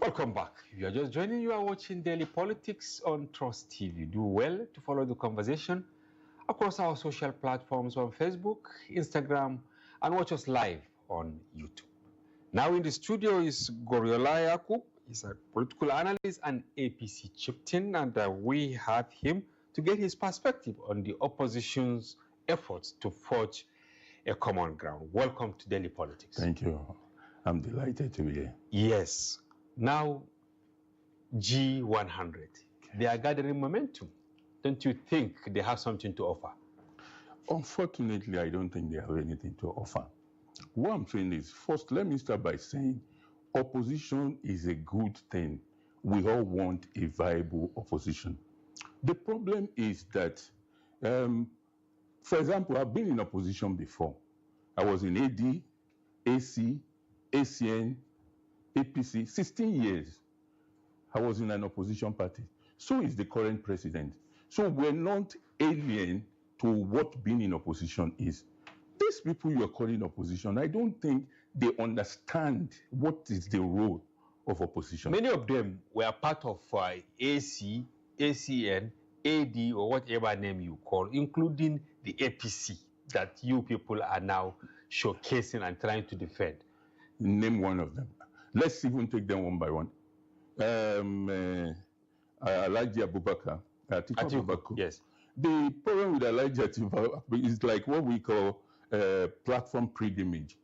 Welcome back. If you are just joining, you are watching Daily Politics on Trust TV. Do well to follow the conversation across our social platforms on Facebook, Instagram, and watch us live on YouTube. Now in the studio is Goriola Yakub. He's a political analyst and APC chieftain, and we have him to get his perspective on the opposition's efforts to forge a common ground. Welcome to Daily Politics. Thank you. I'm delighted to be here. Yes. Now, G100, they are gathering momentum. Don't you think they have something to offer? Unfortunately, I don't think they have anything to offer. What I'm saying is, first, let me start by saying opposition is a good thing. We all want a viable opposition. The problem is that, for example, I've been in opposition before. I was in AD, AC, ACN, APC, 16 years. I was in an opposition party. So is the current president. So we're not alien to what being in opposition is. These people you are calling opposition, I don't think they understand what is the role of opposition. Many of them were part of AC, ACN, AD, or whatever name you call, including the APC that you people are now showcasing and trying to defend. Name one of them. Let's even take them one by one. Alhaji Abubakar, Atiku Abubakar. Yes. The problem with Alhaji Atiku is like what we call platform pilgrimage.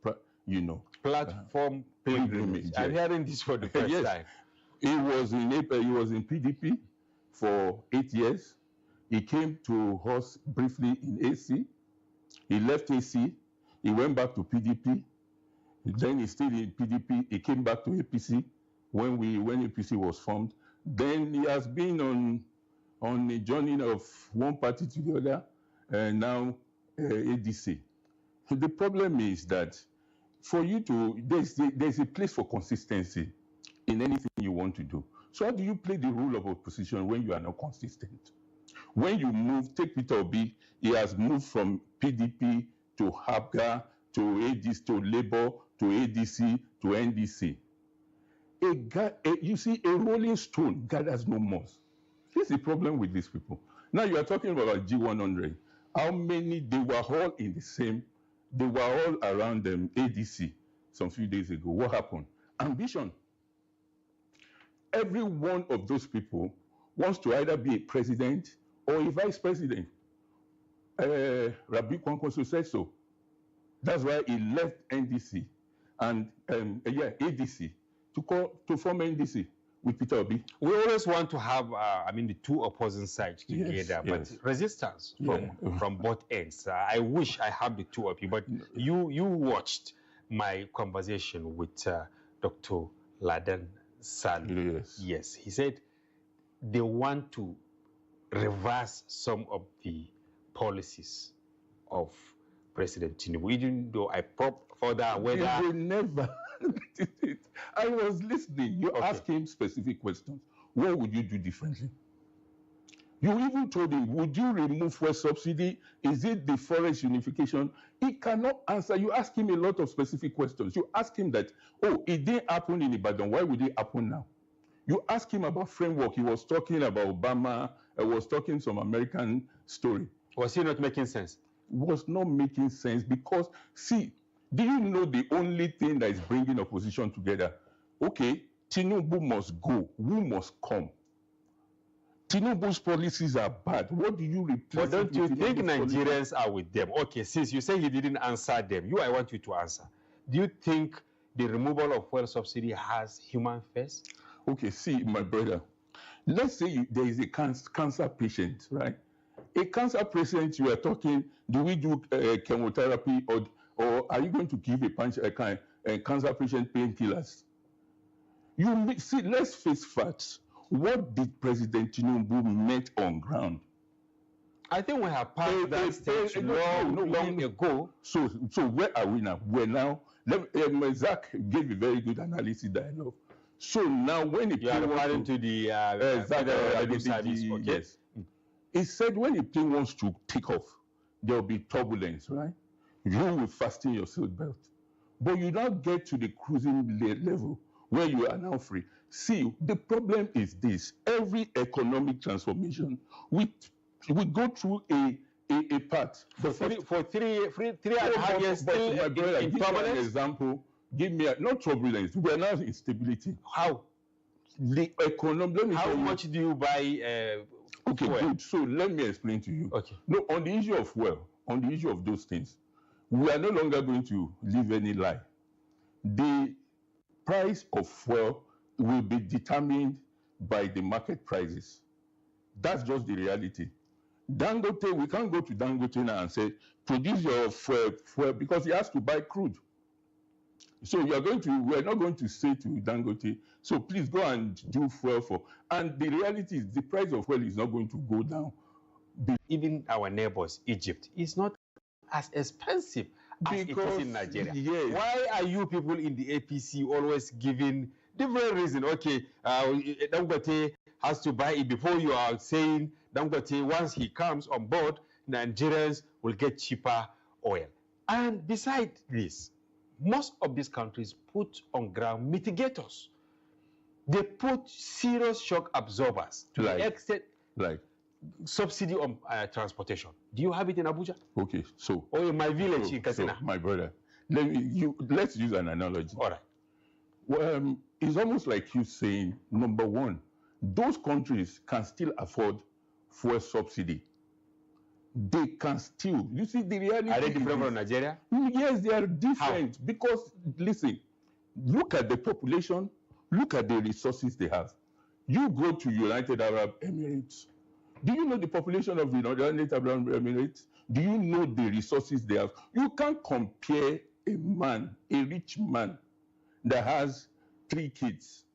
Platform pilgrimage. Yes. I'm hearing this for the first time. He was in PDP for 8 years. He came to us briefly in AC. He left AC. He went back to PDP. Then he stayed in PDP. He came back to APC when APC was formed. Then he has been on a journey of one party to the other, and now ADC. The problem is that for you to, there's a place for consistency in anything you want to do. So how do you play the role of opposition when you are not consistent? When you move, take Peter Obi, he has moved from PDP to HAPGA, to ADC, to Labour, to ADC, to NDC. You see, a rolling stone gathers no moss. This is the problem with these people. Now you are talking about G100. How many, they were all in the same, they were all around them, ADC some few days ago. What happened? Ambition. Every one of those people wants to either be a president or a vice president. Rabi Kwankwaso said so. That's why he left NDC and ADC to form NDC with Peter Obi. We always want to have, the two opposing sides together, but resistance from both ends. I wish I had the two of you, but you watched my conversation with Dr. Laden Salu. Yes, he said they want to reverse some of the policies of President Tinubu, even though I probe further whether... They will never did it. I was listening. You asked him specific questions. What would you do differently? You even told him, would you remove fuel subsidy? Is it the forest unification? He cannot answer. You ask him a lot of specific questions. You ask him that, it didn't happen in Ibadan. Why would it happen now? You ask him about framework. He was talking about Obama. He was talking some American story. Was he not making sense? Was not making sense because, see, do you know the only thing that is bringing opposition together? Okay, Tinubu must go. Who must come? Tinubu's policies are bad. What do you replace? But don't you think Nigerians are with them? Okay, since you say he didn't answer them, I want you to answer. Do you think the removal of fuel subsidy has human face? Okay, see, my brother, let's say there is a cancer patient, right? A cancer patient, you are talking, do we do chemotherapy or are you going to give a cancer patient painkillers? See, let's face facts. What did President Tinubu make on ground? I think we have passed that stage long ago. So where are we now? We're now, Zach gave a very good analysis that I love. So now when you are referring to the service, yes. He said when a plane wants to take off, there will be turbulence, right? You will fasten your seatbelt. But you now get to the cruising level where you are now free. See, the problem is this: every economic transformation, we go through a path. For three and a half years, still my brother, in give me an turbulence. Example. Give me not turbulence. We are now in stability. How? The economy. How much do you buy? Okay, fuel? good. So let me explain to you. Okay. No, on the issue of fuel, on the issue of those things, we are no longer going to live any lie. The price of fuel will be determined by the market prices. That's just the reality. Dangote, we can't go to Dangote now and say, produce your fuel because he has to buy crude. So we are not going to say to Dangote, so please go and do fuel for. And the reality is the price of fuel is not going to go down. Even our neighbors, Egypt, is not as expensive as it is in Nigeria. Yes. Why are you people in the APC always giving different reason? Okay, Dangote has to buy it before you are saying Dangote, once he comes on board, Nigerians will get cheaper oil. And besides this, most of these countries put on ground mitigators. They put serious shock absorbers to the extent like subsidy on transportation. Do you have it in Abuja? Okay, so or in my village in Katsina? So, my brother, let's use an analogy. All right. Well, it's almost like you saying, number one, those countries can still afford fuel subsidy. They can still. You see, the reality. Are they different from Nigeria? Yes, they are different. How? Because, listen, look at the population, look at the resources they have. You go to United Arab Emirates. Do you know the population of the United Arab Emirates? Do you know the resources they have? You can't compare a rich man that has 3 kids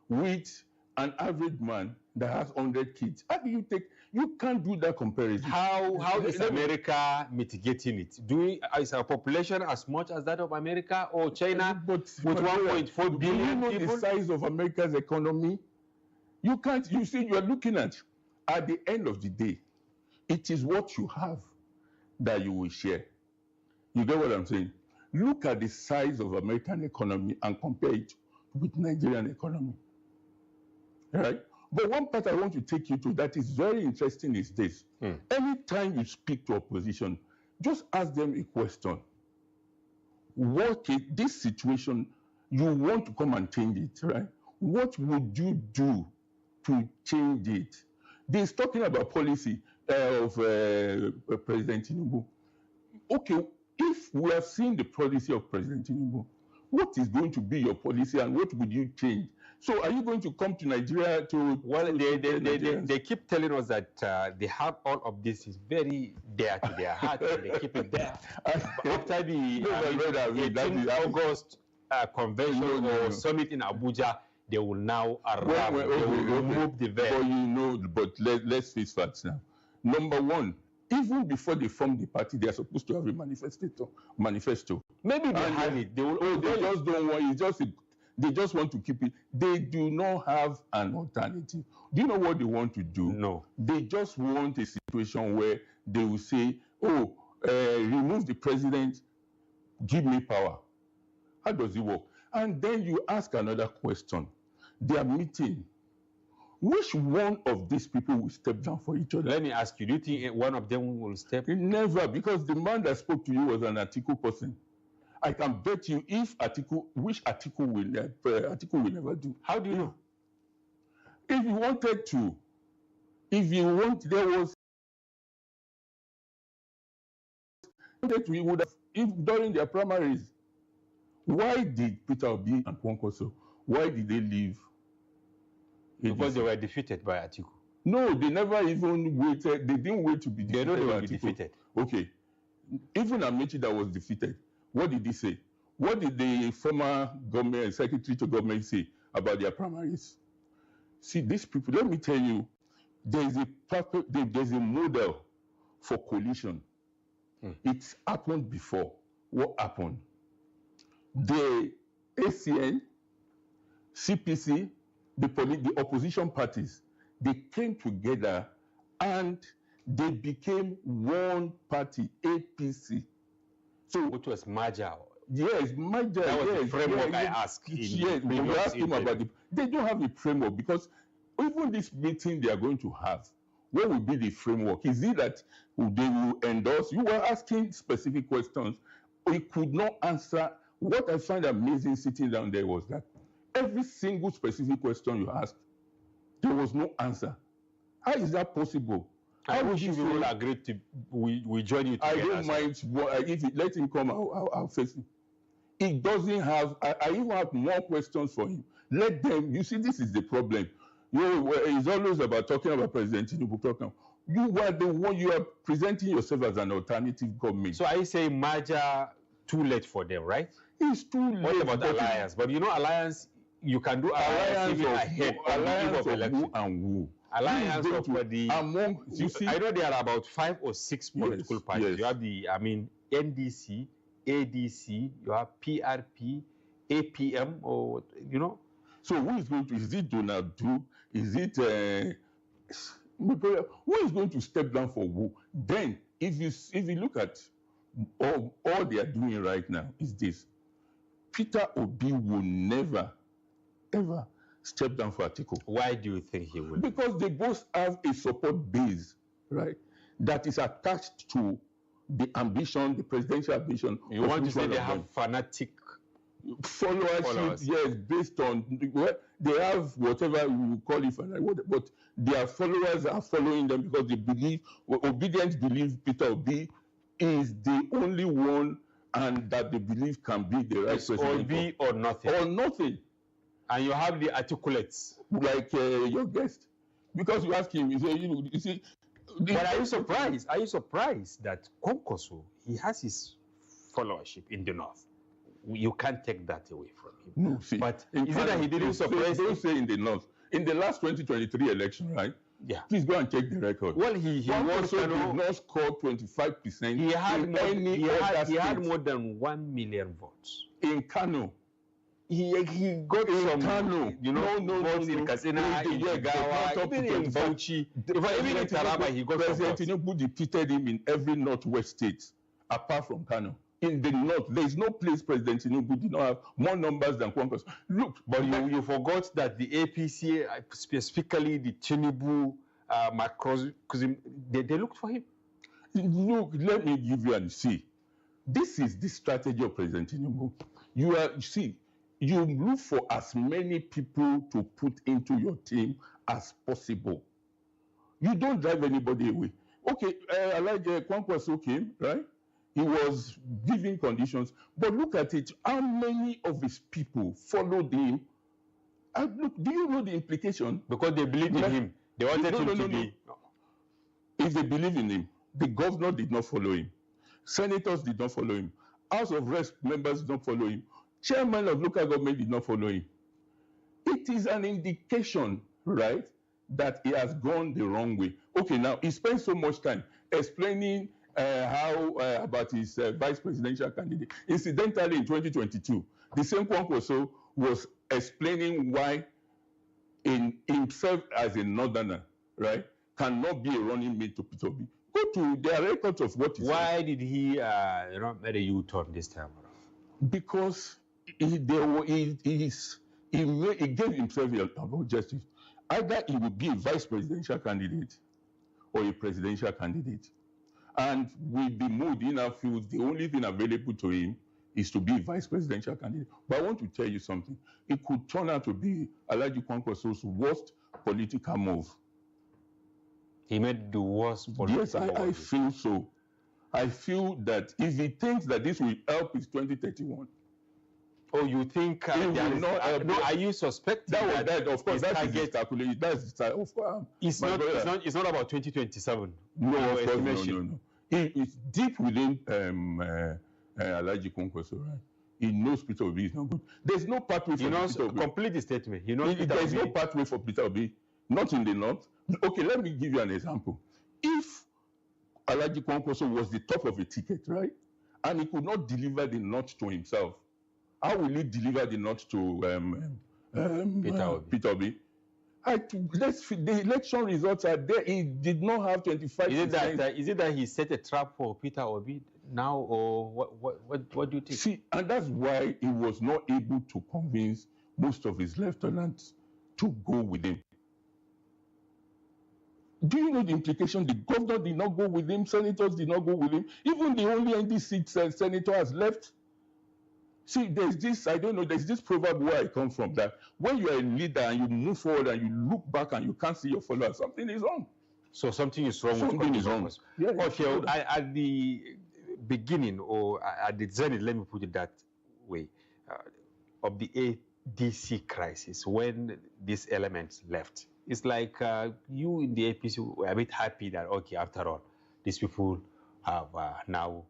with an average man that has 100 kids. How do you take? You can't do that comparison. How is America mitigating it? Is our population as much as that of America or China with 1.4 billion do you know people? The size of America's economy? You can't. You see, you are looking at the end of the day, it is what you have that you will share. You get what I'm saying? Look at the size of American economy and compare it with Nigerian economy. Right? But one part I want to take you to that is very interesting is this. Anytime you speak to opposition, just ask them a question. What is this situation? You want to come and change it, right? What would you do to change it? They're talking about policy of President Tinubu. Okay, if we have seen the policy of President Tinubu, what is going to be your policy and what would you change? So are you going to come to Nigeria to... Well, they keep telling us that they have all of this is very dear to their heart and they keep it there. After the 18th August convention or summit in Abuja, they will now arrive. They will remove the veil. But let's face facts now. Number one, even before they form the party, they are supposed to have a manifesto. Maybe they have it. They just don't want it. They just want to keep it. They do not have an alternative. Do you know what they want to do? No. They just want a situation where they will say, remove the president, give me power. How does it work? And then you ask another question. They are meeting. Which one of these people will step down for each other? Let me ask you, do you think one of them will step? Never, because the man that spoke to you was an Atiku person. I can bet you if which Atiku will never do. How do you know? If you wanted to, he would have, if during their primaries, why did Peter Obi and Kwankwaso, why did they leave? Because they were defeated by Atiku. No, they never even waited. They didn't wait to be defeated. They know they will be defeated. Okay. Even Amechi that was defeated, what did he say? What did the former government, secretary to government say about their primaries? See, these people, let me tell you, there's a model for coalition. It's happened before. What happened? The ACN, CPC, the opposition parties, they came together and they became one party, APC. So which was merger. Yes, major. That was the Yes, framework I yes, asked. yes, we asked him about it. They don't have a framework because even this meeting they are going to have, what will be the framework? Is it that they will endorse? You were asking specific questions. He could not answer. What I find amazing sitting down there was that every single specific question you asked, there was no answer. How is that possible? I wish we will agree to we join you together. I don't mind if it, let him come. I'll face him. He doesn't have. I even have more questions for him. Let them. You see, this is the problem. It's always about talking about President Tinubu. You are the one. You are presenting yourself as an alternative government. So are you saying merger too late for them, right? It's too late. What about alliance? But you know, alliance, you can do alliance even ahead of election. Who and who. Alliance of the among. You see, I know there are about 5 or 6 political parties. Yes. You have NDC, ADC, you have PRP, APM, or you know. So who is going to? Is it Donald Duke? Is it? Who is going to step down for who? Then, if you look at all they are doing right now is this: Peter Obi will never, ever step down for Atiku. Why do you think he will? Because they both have a support base, right? That is attached to the ambition, the presidential ambition. You want to say they have fanatic followership? Yes, based on they have whatever we call it, but their followers are following them because they believe, obedient believe Peter Obi is the only one, and that they believe can be the right president. Obi or nothing. Or nothing. And you have the articulates. Like your guest. Because you ask him, you see. But are you surprised? Are you surprised that Kwankwaso, he has his followership in the north? You can't take that away from him. No, see. But is it that he didn't suppress? Don't say in the north. In the last 2023 election, right? Yeah. Please go and check the record. Well, he also did not score 25%. He had more than 1 million votes in Kano. He got in some, Kano. votes in Katsina, in Jigawa, even in Bauchi. Even in Taraba, he got some votes. President Tinubu defeated him in every northwest state, apart from Kano. In the north, there is no place President Tinubu did not have more numbers than Kwankwaso. Look, but you forgot that the APC, specifically the Tinubu, Macron, they looked for him. Look, let me give you and see. This is the strategy of President Tinubu. You look for as many people to put into your team as possible. You don't drive anybody away. Okay, Elijah Kwankwaso came, right? He was giving conditions, but look at it. How many of his people followed him? Look, do you know the implication? Because they believed in him. They wanted him to be. If they believe in him, the governor did not follow him. Senators did not follow him. House of Reps members did not follow him. Chairman of local government did not follow him. It is an indication, right, that he has gone the wrong way. Okay, now he spent so much time explaining how about his vice presidential candidate. Incidentally, in 2022, the same Kwankwaso was explaining why in himself as a northerner, right, cannot be a running mate to Peter Obi. Go to their records of what he said. Why did he made a U-turn this time around? Because he gave himself a objective. Either he would be a vice presidential candidate or a presidential candidate. And with the mood he now feels, the only thing available to him is to be a vice presidential candidate. But I want to tell you something. It could turn out to be Alhaji Kwankwaso's worst political move. He made the worst political move. Yes, I feel so. I feel that if he thinks that this will help his 2031. Oh, you think are you suspecting that of course that's his calculation. That's of course. It's not about 2027. No, of course, no. It's deep within Alhaji Kwankwaso, right? He knows Peter Obi is not good. There's no pathway for Peter Obi. Complete the statement. There's no pathway for Peter Obi, not in the north. Okay, let me give you an example. If Alhaji Kwankwaso was the top of a ticket, right, and he could not deliver the north to himself, how will he deliver the north to Peter Obi? The election results are there. He did not have 25%. Is it that he set a trap for Peter Obi? now, or what do you think? See, and that's why he was not able to convince most of his lieutenants to go with him. Do you know the implication? The governor did not go with him, senators did not go with him. Even the only NDC senator has left. See, there's this, I don't know, there's this proverb where I come from, that when you are a leader and you move forward and you look back and you can't see your followers, something is wrong. So something is wrong. Something is wrong. Yeah, okay, at the beginning, or at the zenith, let me put it that way, of the ADC crisis, when these elements left, it's like you in the APC were a bit happy that, okay, after all, these people have now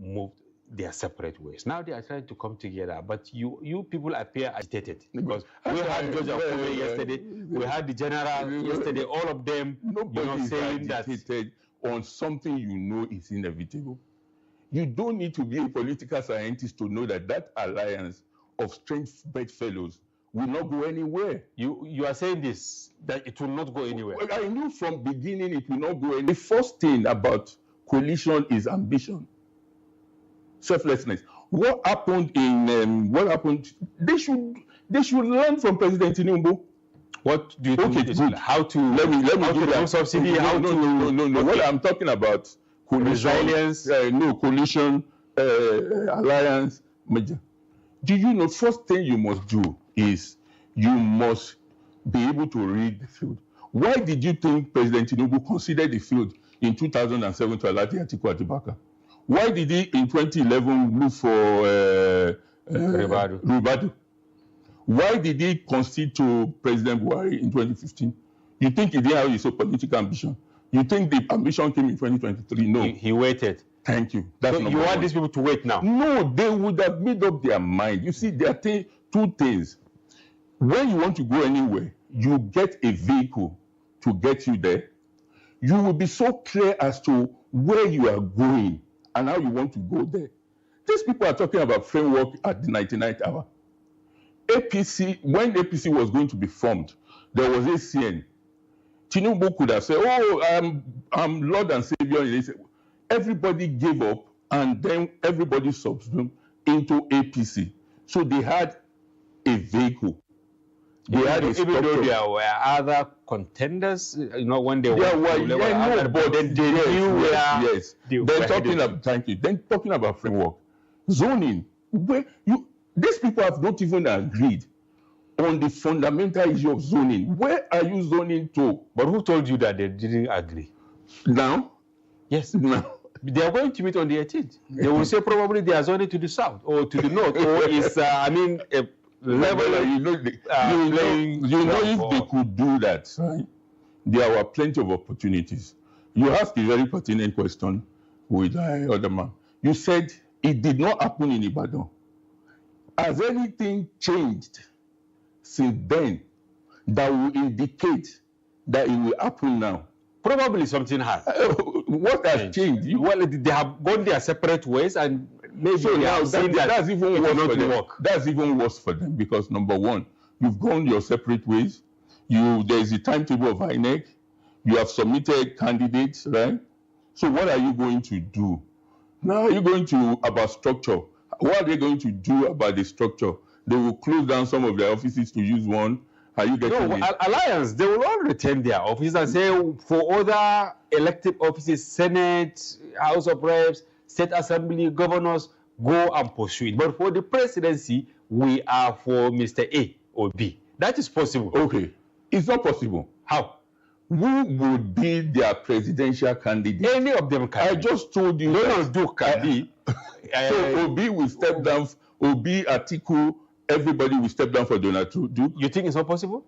moved their separate ways. Now they are trying to come together, but you people appear agitated, because we had George Akume yesterday, we had the general yesterday, all of them saying that on something you know is inevitable. You don't need to be a political scientist to know that that alliance of strange bedfellows will not go anywhere. You are saying this, that it will not go anywhere. Well, I knew from beginning it will not go anywhere. The first thing about coalition is ambition, selflessness. What happened in They should learn from President Tinubu. What do you think? Okay, good. How to let me give that subsidy? No. Okay. What I'm talking about, coalition, resilience. Coalition, alliance. Do you know? First thing you must do is you must be able to read the field. Why did you think President Tinubu considered the field in 2007 to allow Atiku Abubakar? Why did he in 2011 look for Ribadu? Why did he concede to President Buhari in 2015? You think he didn't have his own political ambition? You think the ambition came in 2023? No. He waited. Thank you. That's so you want these people to wait now? No, they would have made up their mind. You see, there are two things. When you want to go anywhere, you get a vehicle to get you there. You will be so clear as to where you are going and how you want to go there. These people are talking about framework at the 99th hour. APC, when APC was going to be formed, there was a CN. Tinubu could have said, oh, I'm Lord and Savior. Everybody gave up, and then everybody subsumed into APC. So they had a vehicle. They had a structure. Even though there were other contenders, when they were, but then they knew where. Then talking about framework, zoning, where these people have not even agreed on the fundamental issue of zoning. Where are you zoning to? But who told you that they didn't agree? Now? Yes. Now. They are going to meet on the 18th. They will say probably they are zoning to the south or to the north, or is a level. If they could do that, right? There were plenty of opportunities. You asked a very pertinent question with the other man. You said it did not happen in Ibadan. Has anything changed since then that will indicate that it will happen now? Probably something has. What has changed? Well, they have gone their separate ways, and maybe so now that's even worse for them. Work. That's even worse for them, because number one, you've gone your separate ways. There is a timetable of INEC. You have submitted candidates, right? So what are you going to do? Now you're going to about structure. What are they going to do about the structure? They will close down some of their offices to use one. Are you getting Alliance, they will all retain their offices and say for other elected offices, Senate, House of Reps, State Assembly, governors, go and pursue it. But for the presidency, we are for Mr. A or B. That is possible. Okay. It's not possible. How? Who would be their presidential candidate? Any of them can. I just told you. Donald Duke can be. So Obi will step down. Obi, Atiku, everybody will step down for Donald Duke. You think it's not possible?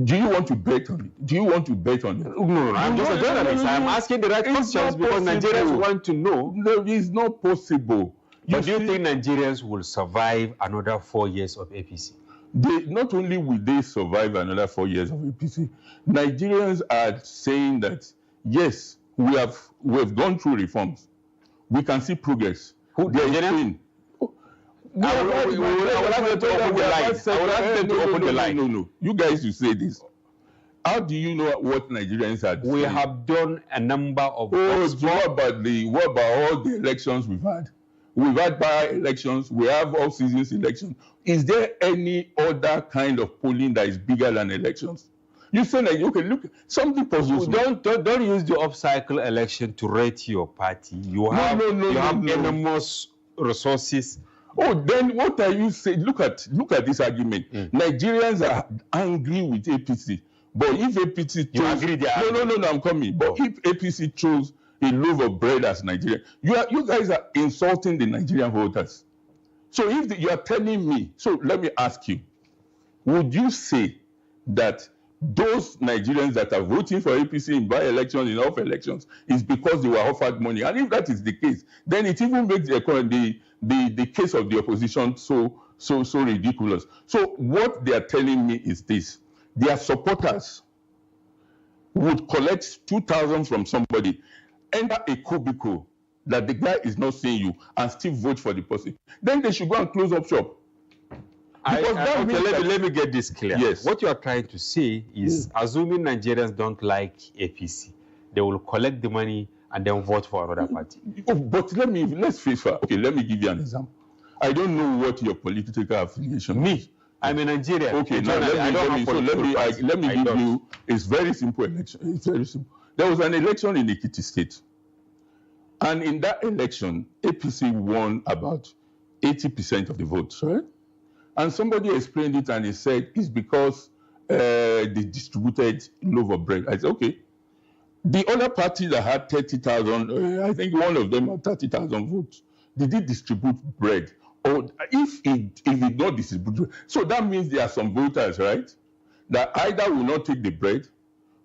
Do you want to bet on it? Do you want to bet on it? No. I'm just a journalist. I'm asking the right questions because Nigerians want to know. No, it's not possible. Do you think Nigerians will survive another 4 years of APC? Not only will they survive another 4 years of APC, Nigerians are saying that yes, we have gone through reforms. We can see progress. I will ask them to open the line. No. You guys, you say this. How do you know what Nigerians are doing? We have done a number of. What about all the elections we've had? We've had by-elections. We have all-seasons elections. Is there any other kind of polling that is bigger than elections? You say that, okay, look, something puzzles me. Don't use the off-cycle election to rate your party. You have enormous resources. Oh, then what are you saying? Look at this argument. Nigerians are angry with APC. But if APC chose, no, I'm coming. But if APC chose a loaf of bread as Nigeria, you guys are insulting the Nigerian voters. So if you are telling me, so let me ask you, would you say that those Nigerians that are voting for APC in by-elections, in off-elections, is because they were offered money? And if that is the case, then it even makes the case of the opposition so ridiculous. So what they are telling me is this: their supporters would collect 2,000 from somebody, enter a cubicle that the guy is not seeing you, and still vote for the person. Then they should go and close up shop. Let me get this clear. Yes. What you are trying to say is, assuming Nigerians don't like APC, they will collect the money and then vote for another party. Oh, but let's face it. Okay, let me give you an example. I don't know what your political affiliation is. Me, I'm a Nigerian. Okay, now let me give you. It's very simple election. It's very simple. There was an election in Ekiti State, and in that election, APC won about 80% of the votes, right? And somebody explained it, and he said it's because they distributed loaf of bread. I said, okay. The other party that had 30,000, I think one of them had 30,000 votes. Did he distribute bread? Or if he did not distribute bread, so that means there are some voters, right, that either will not take the bread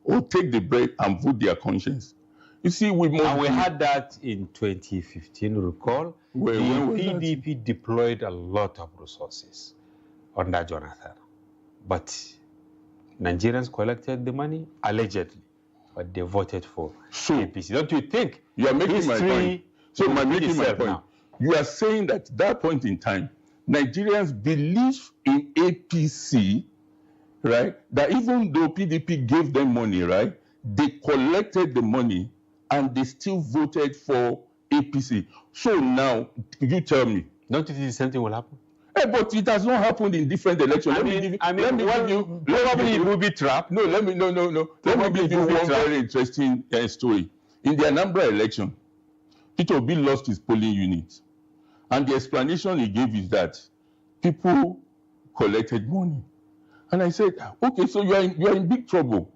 or take the bread and vote their conscience. You see, we had that in 2015, recall. The PDP deployed a lot of resources under Jonathan. But Nigerians collected the money, allegedly, but they voted for APC. Don't you think? You are making my point. So I'm making my point. Now. You are saying that at that point in time, Nigerians believe in APC, right? That even though PDP gave them money, right, they collected the money and they still voted for APC. So now, you tell me. Don't you think the same thing will happen? But it has not happened in different elections. Probably it will be trapped. No. Let me give you one very interesting story. In the Anambra election, Peter Obi lost his polling unit. And the explanation he gave is that people collected money. And I said, okay, so you are in big trouble.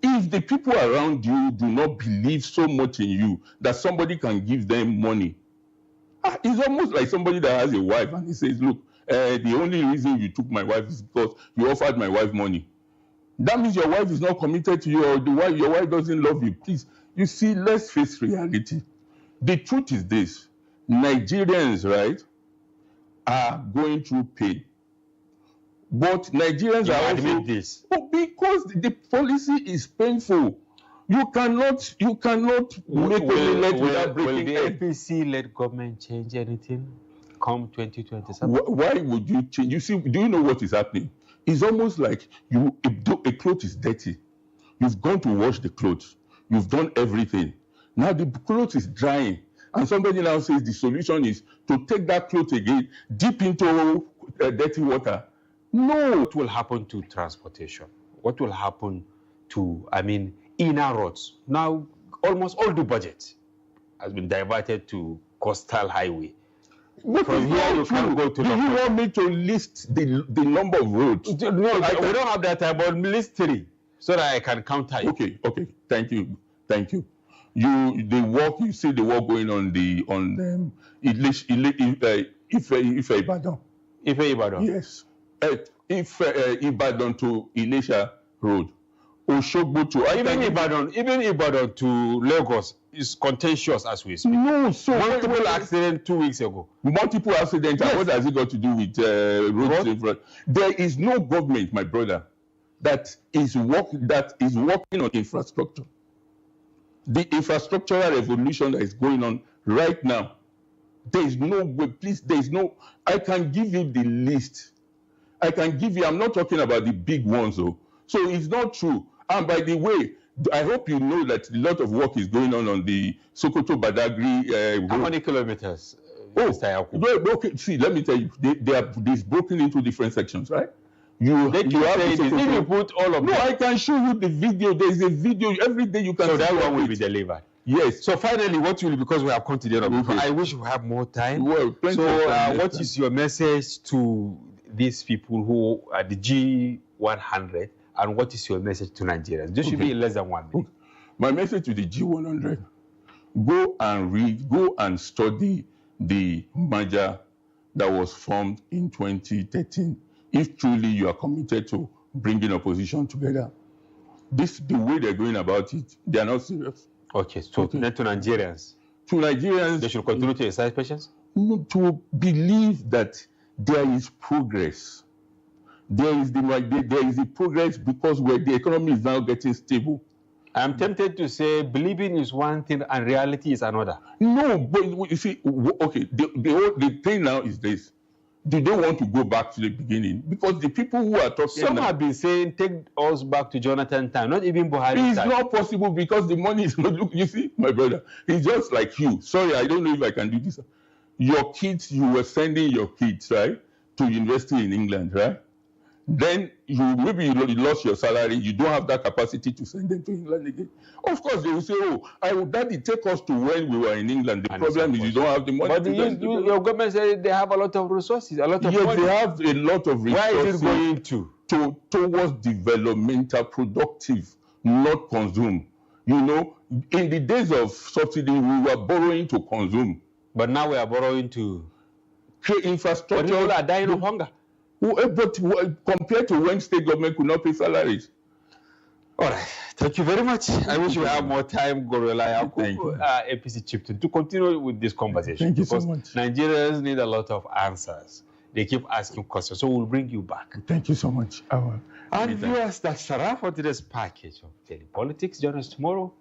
If the people around you do not believe so much in you that somebody can give them money, it's almost like somebody that has a wife and he says, look, the only reason you took my wife is because you offered my wife money. That means your wife is not committed to you, or your wife doesn't love you. Please, you see, let's face reality. The truth is this: Nigerians, right, are going through pain. But Nigerians are also this. Because the policy is painful. You cannot make any let without breaking. Will the APC-led government change anything come 2027? Why would you change? You see, do you know what is happening? It's almost like a cloth is dirty. You've gone to wash the clothes. You've done everything. Now the cloth is drying. And somebody now says the solution is to take that cloth again, dip into dirty water. No. What will happen to transportation? What will happen to, inner roads? Now, almost all the budget has been diverted to coastal highway. From here, you can go to. Do you want me to list the number of roads? No, we don't have that time, but list 3 so that I can counter you. Okay. Thank you. You see the work going on Ife Ibadan. Ife Ibadan. Yes. Ibadan to Ilesha Road. Oshogbo to even Ibadan to Lagos is contentious as we speak. No, so multiple accidents 2 weeks ago. Multiple accidents. Yes. What has it got to do with road? There is no government, my brother, that is working on infrastructure. The infrastructural revolution that is going on right now, there is no way. Please, there is no. I can give you the list. I'm not talking about the big ones, though. So it's not true. And by the way, I hope you know that a lot of work is going on the Sokoto Badagry road. How many kilometers? Okay. See, let me tell you, they've broken into different sections, right? You have to if you put all of them. No, I can show you the video. There is a video every day you can. So that one will be delivered. Yes. So finally, what will, because we have come to the end of I wish we have more time. Well, so what is your message to these people who are the G100, and what is your message to Nigerians? This should be less than 1 minute. My message to the G100: go and read, go and study the merger that was formed in 2013. If truly you are committed to bringing opposition together, the way they're going about it, they are not serious. Okay, so then to Nigerians, they should continue to exercise patience. No, to believe that there is progress. There is the progress because the economy is now getting stable. I'm tempted to say believing is one thing and reality is another. No, but you see, okay, the thing now is this. Do they want to go back to the beginning? Because the people who are talking Some have been saying, take us back to Jonathan time, not even Buhari It's time. not possible because the money is not, look, you see, my brother, he's just like you. Sorry, I don't know if I can do this. Your kids, you were sending your kids, right, to university in England, right? Then maybe you lost your salary, you don't have that capacity to send them to England again. Of course, they will say, oh, daddy, take us to when we were in England. The problem is you don't have the money. But your government said they have a lot of resources, a lot of money. Yes, they have a lot of resources. Where is it going to? Towards developmental, productive, not consume. You know, in the days of subsidy, we were borrowing to consume. But now we are borrowing to create infrastructure. But people are dying of hunger. But compared to when state government could not pay salaries. All right. Thank you very much. I wish we have more time, Gorola Yakubu, APC chieftain, to continue with this conversation. Thank you so much. Nigerians need a lot of answers. They keep asking questions, so we'll bring you back. Thank you so much. And viewers, that's a wrap for today's package of Daily Politics. Join us tomorrow.